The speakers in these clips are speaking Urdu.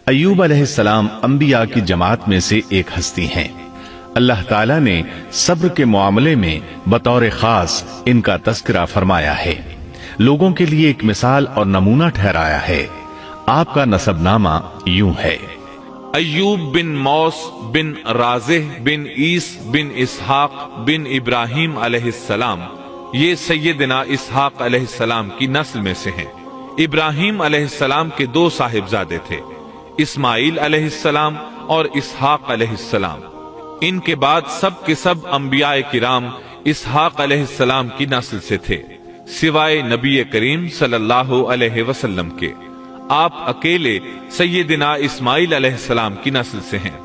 ایوب علیہ السلام انبیاء کی جماعت میں سے ایک ہستی ہیں۔ اللہ تعالیٰ نے صبر کے معاملے میں بطور خاص ان کا تذکرہ فرمایا ہے، لوگوں کے لیے ایک مثال اور نمونہ ٹھہرایا ہے۔ آپ کا نسب نامہ یوں ہے: ایوب بن موس بن رازح بن عیس بن اسحاق بن ابراہیم علیہ السلام، یہ سیدنا اسحاق علیہ السلام کی نسل میں سے ہیں۔ ابراہیم علیہ السلام کے دو صاحبزادے تھے، اسماعیل علیہ السلام اور اسحاق علیہ السلام۔ ان کے بعد سب کے سب انبیاء کرام اسحاق علیہ السلام کی نسل سے تھے، سوائے نبی کریم صلی اللہ علیہ وسلم کے۔ آپ اکیلے سیدنا اسماعیل علیہ السلام کی نسل سے ہیں۔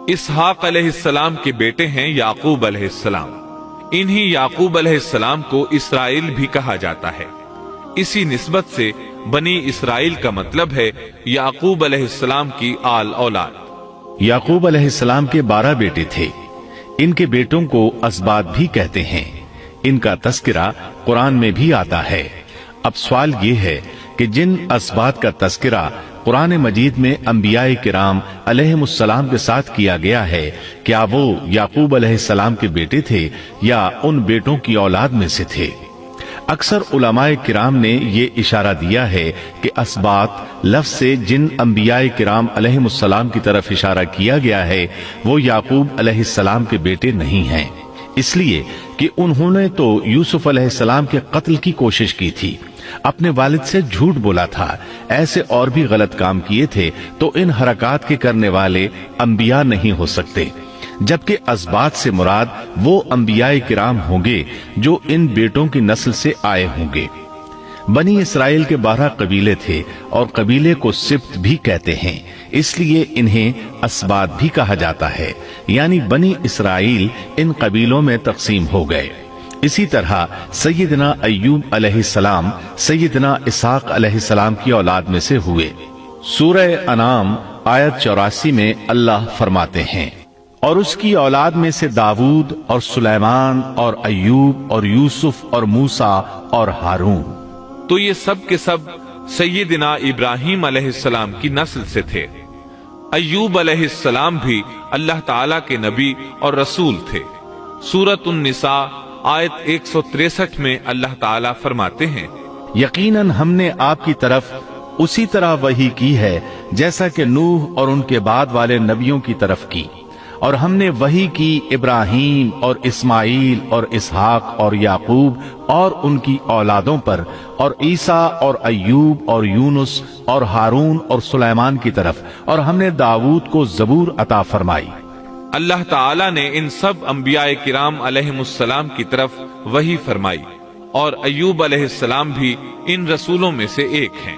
اسحاق علیہ السلام کے بیٹے ہیں یعقوب علیہ السلام۔ انہی یعقوب علیہ السلام کو اسرائیل بھی کہا جاتا ہے۔ اسی نسبت سے بنی اسرائیل کا مطلب ہے یعقوب علیہ السلام کی آل اولاد۔ یعقوب علیہ السلام کے 12 بیٹے تھے۔ ان کے بیٹوں کو اسباط بھی کہتے ہیں۔ ان کا تذکرہ قرآن میں بھی آتا ہے۔ اب سوال یہ ہے کہ جن اسباط کا تذکرہ قرآن مجید میں انبیاء کرام علیہم السلام کے ساتھ کیا گیا ہے، کیا وہ یعقوب علیہ السلام کے بیٹے تھے یا ان بیٹوں کی اولاد میں سے تھے؟ اکثر علماء کرام نے یہ اشارہ دیا ہے کہ اسباط لفظ سے جن انبیاء کرام علیہم السلام کی طرف اشارہ کیا گیا ہے وہ یعقوب علیہ السلام کے بیٹے نہیں ہیں، اس لیے کہ انہوں نے تو یوسف علیہ السلام کے قتل کی کوشش کی تھی، اپنے والد سے جھوٹ بولا تھا، ایسے اور بھی غلط کام کیے تھے، تو ان حرکات کے کرنے والے انبیاء نہیں ہو سکتے، جبکہ اسباط سے مراد وہ انبیاء کرام ہوں گے جو ان بیٹوں کی نسل سے آئے ہوں گے۔ بنی اسرائیل کے 12 قبیلے تھے اور قبیلے کو سبط بھی کہتے ہیں، اس لیے انہیں اسباط بھی کہا جاتا ہے، یعنی بنی اسرائیل ان قبیلوں میں تقسیم ہو گئے۔ اسی طرح سیدنا ایوب علیہ السلام سیدنا اسحاق علیہ السلام کی اولاد میں سے ہوئے۔ سورہ انعام آیت 84 میں اللہ فرماتے ہیں: اور اس کی اولاد میں سے داؤد اور سلیمان اور ایوب اور یوسف اور موسیٰ اور ہارون۔ تو یہ سب کے سب سیدنا ابراہیم علیہ السلام کی نسل سے تھے۔ ایوب علیہ السلام بھی اللہ تعالیٰ کے نبی اور رسول تھے۔ سورۃ النساء آیت 163 میں اللہ تعالیٰ فرماتے ہیں: یقیناً ہم نے آپ کی طرف اسی طرح وحی کی ہے جیسا کہ نوح اور ان کے بعد والے نبیوں کی طرف کی، اور ہم نے وحی کی ابراہیم اور اسماعیل اور اسحاق اور یعقوب اور ان کی اولادوں پر، اور عیسیٰ اور ایوب اور یونس اور ہارون اور سلیمان کی طرف، اور ہم نے داؤد کو زبور عطا فرمائی۔ اللہ تعالیٰ نے ان سب انبیاء کرام علیہم السلام کی طرف وحی فرمائی، اور ایوب علیہ السلام بھی ان رسولوں میں سے ایک ہیں۔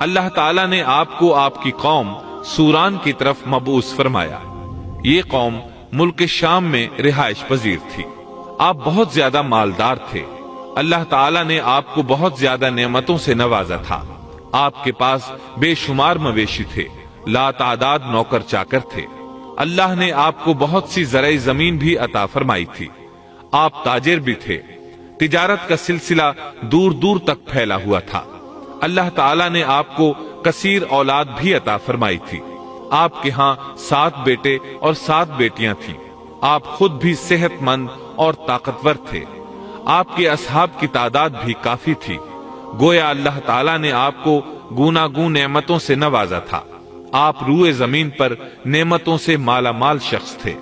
اللہ تعالیٰ نے آپ کو آپ کی قوم سوران کی طرف مبعوث فرمایا۔ یہ قوم ملک شام میں رہائش پذیر تھی۔ آپ بہت زیادہ مالدار تھے۔ اللہ تعالیٰ نے آپ کو بہت زیادہ نعمتوں سے نوازا تھا۔ آپ کے پاس بے شمار مویشی تھے، لا تعداد نوکر چاکر تھے۔ اللہ نے آپ کو بہت سی زرعی زمین بھی عطا فرمائی تھی۔ آپ تاجر بھی تھے، تجارت کا سلسلہ دور دور تک پھیلا ہوا تھا۔ اللہ تعالیٰ نے آپ کو کثیر اولاد بھی عطا فرمائی تھی۔ آپ کے ہاں 7 بیٹے اور 7 بیٹیاں تھیں۔ آپ خود بھی صحت مند اور طاقتور تھے۔ آپ کے اصحاب کی تعداد بھی کافی تھی۔ گویا اللہ تعالیٰ نے آپ کو گوناگون نعمتوں سے نوازا تھا۔ آپ روئے زمین پر نعمتوں سے مالا مال شخص تھے۔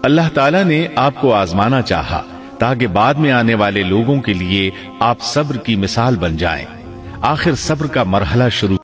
اللہ تعالیٰ نے آپ کو آزمانا چاہا تاکہ بعد میں آنے والے لوگوں کے لیے آپ صبر کی مثال بن جائیں۔ آخر صبر کا مرحلہ شروع